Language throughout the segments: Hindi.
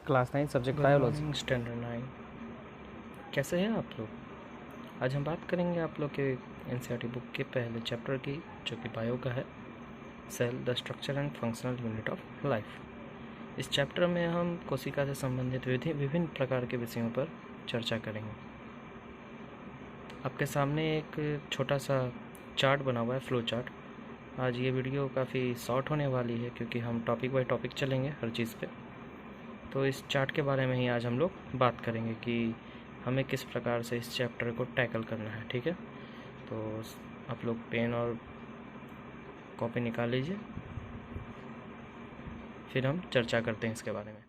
Class 9 subject good biology. Morning standard 9। कैसे हैं आप लोग? आज हम बात करेंगे आप लोग के एनसीईआरटी बुक के पहले चैप्टर की, जो कि बायो का है, cell the structure and functional unit of life. इस चैप्टर में हम कोशिका से संबंधित विभिन्न प्रकार के विषयों पर चर्चा करेंगे। आपके सामने एक छोटा सा चार्ट बना हुआ है, फ्लो चार्ट। आज ये वीडियो काफ़ी शॉर्ट होने वाली है क्योंकि हम टॉपिक बाय टॉपिक चलेंगे हर चीज़ पे। तो इस चार्ट के बारे में ही आज हम लोग बात करेंगे कि हमें किस प्रकार से इस चैप्टर को टैकल करना है। ठीक है, तो आप लोग पेन और कॉपी निकाल लीजिए, फिर हम चर्चा करते हैं इसके बारे में।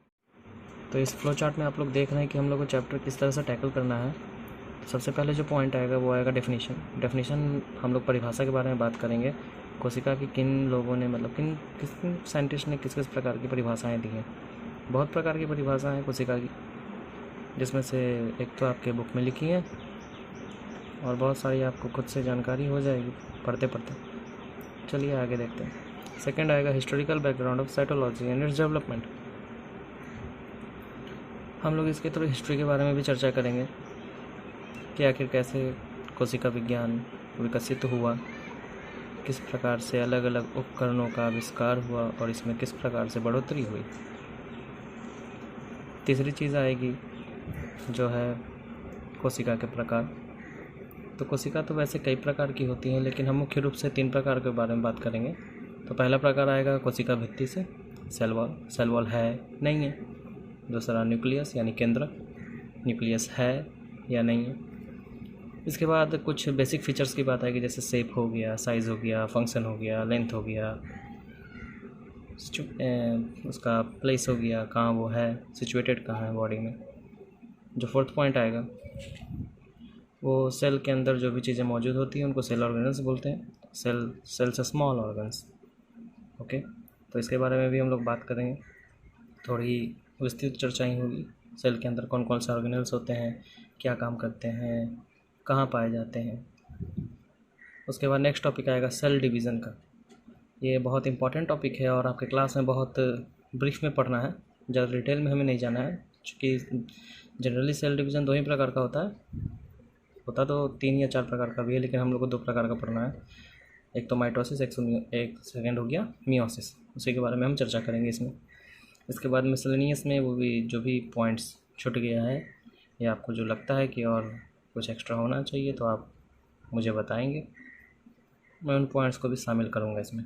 तो इस फ्लो चार्ट में आप लोग देख रहे हैं कि हम लोग को चैप्टर किस तरह से टैकल करना है। तो सबसे पहले जो पॉइंट आएगा वो आएगा डेफिनेशन। हम लोग परिभाषा के बारे में बात करेंगे। कोशिका की किन लोगों ने, मतलब किस साइंटिस्ट ने किस किस प्रकार की परिभाषाएँ दी हैं। बहुत प्रकार की परिभाषा है कोशिका की, जिसमें से एक तो आपके बुक में लिखी है और बहुत सारी आपको खुद से जानकारी हो जाएगी पढ़ते पढ़ते। चलिए आगे देखते हैं। सेकंड आएगा historical background of cytology and its development. हम लोग इसके थोड़ी हिस्ट्री के बारे में भी चर्चा करेंगे कि आखिर कैसे कोशिका विज्ञान विकसित हुआ, किस प्रकार से अलग अलग उपकरणों का आविष्कार हुआ और इसमें किस प्रकार से बढ़ोतरी हुई। तीसरी चीज़ आएगी जो है कोशिका के प्रकार। तो कोशिका तो वैसे कई प्रकार की होती हैं, लेकिन हम मुख्य रूप से 3 प्रकार के बारे में बात करेंगे। तो पहला प्रकार आएगा कोशिका भित्ति से, सेल वॉल है नहीं है। दूसरा न्यूक्लियस यानी केंद्रक, न्यूक्लियस है या नहीं है। इसके बाद कुछ बेसिक फीचर्स की बात आएगी, जैसे शेप हो गया, साइज़ हो गया, फंक्शन हो गया, लेंथ हो गया, उसका प्लेस हो गया, कहाँ वो है, सिचुएटेड कहाँ है बॉडी में। जो फोर्थ पॉइंट आएगा वो सेल के अंदर जो भी चीज़ें मौजूद होती हैं उनको सेल ऑर्गेनल्स बोलते हैं। सेल से स्मॉल ऑर्गन्स। ओके, तो इसके बारे में भी हम लोग बात करेंगे। थोड़ी विस्तृत चर्चा ही होगी। सेल के अंदर कौन कौन से ऑर्गेनल्स होते हैं, क्या काम करते हैं, कहाँ पाए जाते हैं। उसके बाद नेक्स्ट टॉपिक आएगा सेल डिवीज़न का। ये बहुत इंपॉर्टेंट टॉपिक है और आपके क्लास में बहुत ब्रीफ में पढ़ना है, ज़्यादा डिटेल में हमें नहीं जाना है, क्योंकि जनरली सेल डिवीज़न 2 ही प्रकार का होता तो 3 या 4 प्रकार का भी है, लेकिन हम लोग को 2 प्रकार का पढ़ना है। एक तो माइटोसिस, एक सेकेंड हो गया मियोसिस। उसी के बारे में हम चर्चा करेंगे इसमें। इसके बाद मिसलेनियस में वो भी जो भी पॉइंट्स छूट गया है या आपको जो लगता है कि और कुछ एक्स्ट्रा होना चाहिए तो आप मुझे बताएंगे, मैं उन पॉइंट्स को भी शामिल करूँगा इसमें।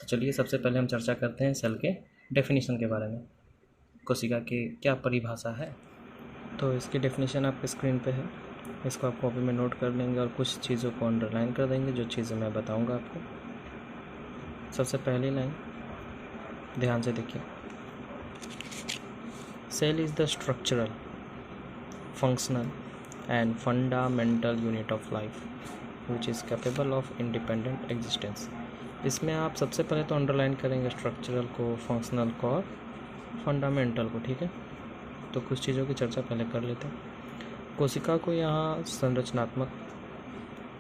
तो चलिए सबसे पहले हम चर्चा करते हैं सेल के डेफिनेशन के बारे में। कोशिका की क्या परिभाषा है। तो इसकी डेफिनेशन आपके स्क्रीन पे है, इसको आप कॉपी में नोट कर लेंगे और कुछ चीज़ों को अंडरलाइन कर देंगे, जो चीज़ें मैं बताऊंगा आपको। सबसे पहली लाइन ध्यान से देखिए। Cell is the structural, functional and fundamental unit of life which is capable of independent existence. इसमें आप सबसे पहले तो अंडरलाइन करेंगे स्ट्रक्चरल को, फंक्शनल को और फंडामेंटल को। ठीक है, तो कुछ चीज़ों की चर्चा पहले कर लेते हैं। कोशिका को यहाँ संरचनात्मक,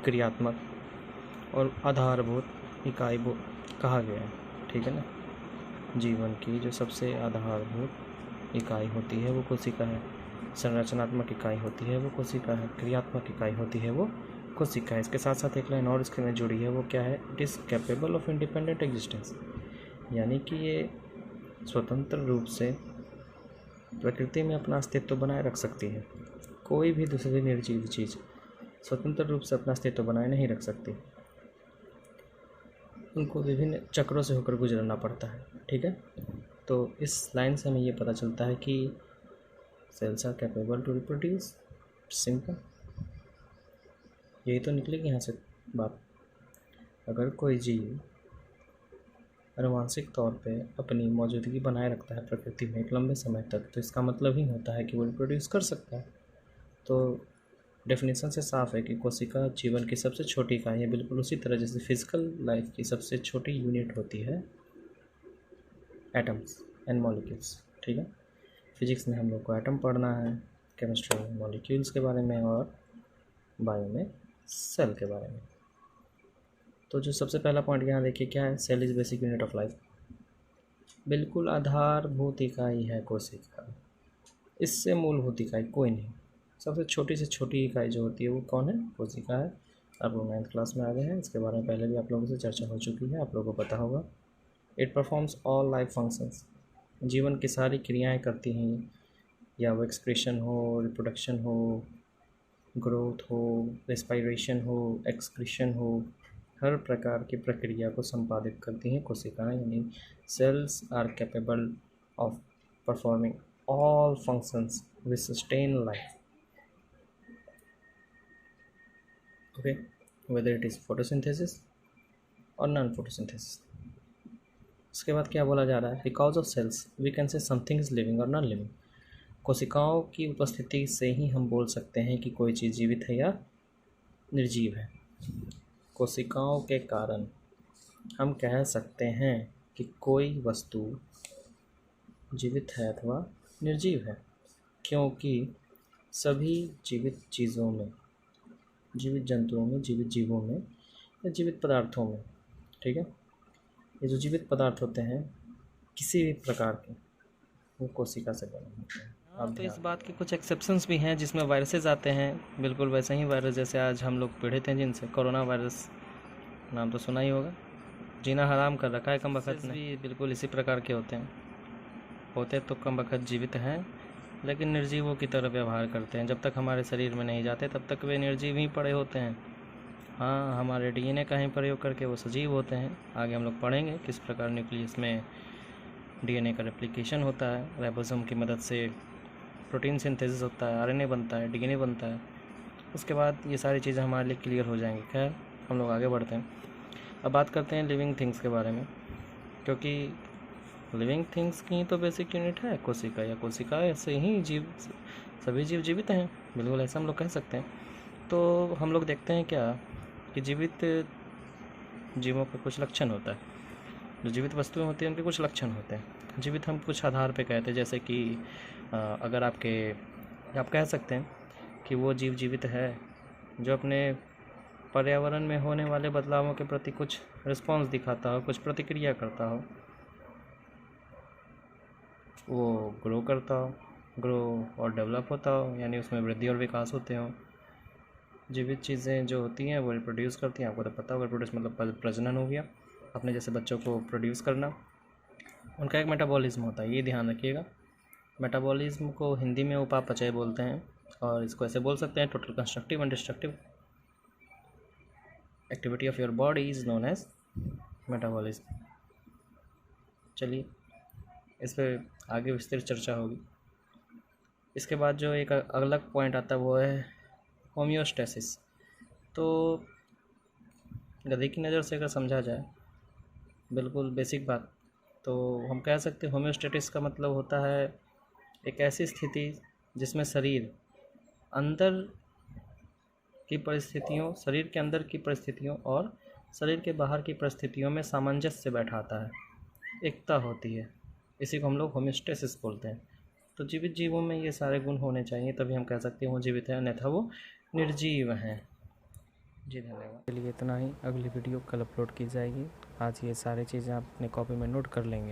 क्रियात्मक और आधारभूत इकाई कहा गया है। ठीक है ना, जीवन की जो सबसे आधारभूत इकाई होती है वो कोशिका है, संरचनात्मक इकाई होती है वो कोशिका है, क्रियात्मक इकाई होती है वो कोशिका है। इसके साथ साथ एक लाइन और इसके में जुड़ी है, वो क्या है, it is capable of independent existence, यानी कि ये स्वतंत्र रूप से प्रकृति में अपना अस्तित्व बनाए रख सकती है। कोई भी दूसरी निर्जीव चीज़ स्वतंत्र रूप से अपना अस्तित्व बनाए नहीं रख सकती, उनको विभिन्न चक्रों से होकर गुजरना पड़ता है। ठीक है, तो इस लाइन से हमें ये पता चलता है कि cells are capable to reproduce. Simple, यही तो निकलेगी यहाँ से बात। अगर कोई जीव आनुवांशिक तौर पे अपनी मौजूदगी बनाए रखता है प्रकृति में एक लंबे समय तक, तो इसका मतलब ही होता है कि वो रिप्रोड्यूस कर सकता है। तो डेफिनेशन से साफ है कि कोशिका जीवन की सबसे छोटी इकाई है, बिल्कुल उसी तरह जैसे फिजिकल लाइफ की सबसे छोटी यूनिट होती है एटम्स एंड मॉलिक्यूल्स। ठीक है, फिजिक्स में हम लोग को एटम पढ़ना है, केमिस्ट्री में मॉलिक्यूल्स के बारे में और बायो में सेल के बारे में। तो जो सबसे पहला पॉइंट यहाँ देखिए क्या है, cell is basic unit of life. बिल्कुल आधारभूत इकाई है कोशिका, इससे मूलभूत इकाई कोई नहीं। सबसे छोटी से छोटी इकाई जो होती है वो कौन है? कोशिका है। आप लोग 9th क्लास में आ गए हैं, इसके बारे में पहले भी आप लोगों से चर्चा हो चुकी है, आप लोगों को पता होगा। It performs all life functions, जीवन की सारी क्रियाएं करती हैं, या वो एक्सक्रीशन हो, रिप्रोडक्शन हो, ग्रोथ हो, रेस्पायरेशन हो, एक्सक्रीशन हो, हर प्रकार की प्रक्रिया को संपादित करती हैं कोशिकाएं। यानी cells are capable of performing all functions which sustain life, okay, whether it is photosynthesis or non-photosynthesis। उसके बाद क्या बोला जा रहा है? Because of cells we can say something is living और नॉन लिविंग। कोशिकाओं की उपस्थिति से ही हम बोल सकते हैं कि कोई चीज़ जीवित है या निर्जीव है। कोशिकाओं के कारण हम कह सकते हैं कि कोई वस्तु जीवित है अथवा निर्जीव है, क्योंकि सभी जीवित चीज़ों में, जीवित जंतुओं में, जीवित जीवों में या जीवित पदार्थों में, ठीक है, ये जो जीवित पदार्थ होते हैं किसी भी प्रकार के, वो कोशिका से बने होते हैं। अब तो इस बात के कुछ एक्सेप्शंस भी हैं जिसमें वायरसेस आते हैं, बिल्कुल वैसे ही वायरस जैसे आज हम लोग पीड़ित हैं जिनसे, कोरोना वायरस नाम तो सुना ही होगा, जीना हराम कर रखा है कम वक्त ने। भी बिल्कुल इसी प्रकार के होते तो कम वक्त जीवित हैं, लेकिन निर्जीवों की तरह व्यवहार करते हैं। जब तक हमारे शरीर में नहीं जाते तब तक वे निर्जीव ही पड़े होते हैं। हाँ, हमारे डीएनए का ही प्रयोग करके वो सजीव होते हैं। आगे हम लोग पढ़ेंगे किस प्रकार न्यूक्लियस में डीएनए का रेप्लिकेशन होता है, राइबोसोम की मदद से प्रोटीन सिंथेसिस होता है, आरएनए बनता है, डीएनए बनता है। उसके बाद ये सारी चीज़ें हमारे लिए क्लियर हो जाएंगी। खैर, हम लोग आगे बढ़ते हैं। अब बात करते हैं लिविंग थिंग्स के बारे में, क्योंकि लिविंग थिंग्स की तो बेसिक यूनिट है कोशिका, या कोशिका ऐसे ही जीव, सभी जीव जीवित हैं, बिल्कुल ऐसा हम लोग कह सकते हैं। तो हम लोग देखते हैं क्या कि जीवित जीवों का कुछ लक्षण होता है, जो जीवित वस्तुएं होती हैं उनके कुछ लक्षण होते हैं। जीवित हम कुछ आधार पे कहते हैं, जैसे कि अगर आप कह सकते हैं कि वो जीव जीवित है जो अपने पर्यावरण में होने वाले बदलावों के प्रति कुछ रिस्पॉन्स दिखाता हो, कुछ प्रतिक्रिया करता हो, वो ग्रो और डेवलप होता हो, यानी उसमें वृद्धि और विकास होते हों। जीवित चीज़ें जो होती हैं वो रिप्रोड्यूस करती हैं, आपको तो पता होगा, रिप्रोड्यूस मतलब प्रजनन हो गया, अपने जैसे बच्चों को प्रोड्यूस करना। उनका एक मेटाबॉलिज्म होता है, ये ध्यान रखिएगा। मेटाबॉलिज्म को हिंदी में उपापचय बोलते हैं, और इसको ऐसे बोल सकते हैं, total constructive and destructive activity of your body is known as metabolism. चलिए, इस पर आगे विस्तृत चर्चा होगी। इसके बाद जो एक अलग पॉइंट आता है वो है होम्योस्टेसिस। तो गधे की नज़र से अगर समझा जाए, बिल्कुल बेसिक बात, तो हम कह सकते हैं होम्योस्टेटिस का मतलब होता है एक ऐसी स्थिति जिसमें शरीर के अंदर की परिस्थितियों और शरीर के बाहर की परिस्थितियों में सामंजस्य बैठाता है, एकता होती है। इसी को हम लोग होम्योस्टेसिस बोलते हैं। तो जीवित जीवों में ये सारे गुण होने चाहिए, तभी हम कह सकते हैं वो जीवित है, अन्यथा वो निर्जीव हैं। जी धन्यवाद। चलिए इतना ही, अगली वीडियो कल अपलोड की जाएगी। आज ये सारी चीज़ें आप अपने कॉपी में नोट कर लेंगे।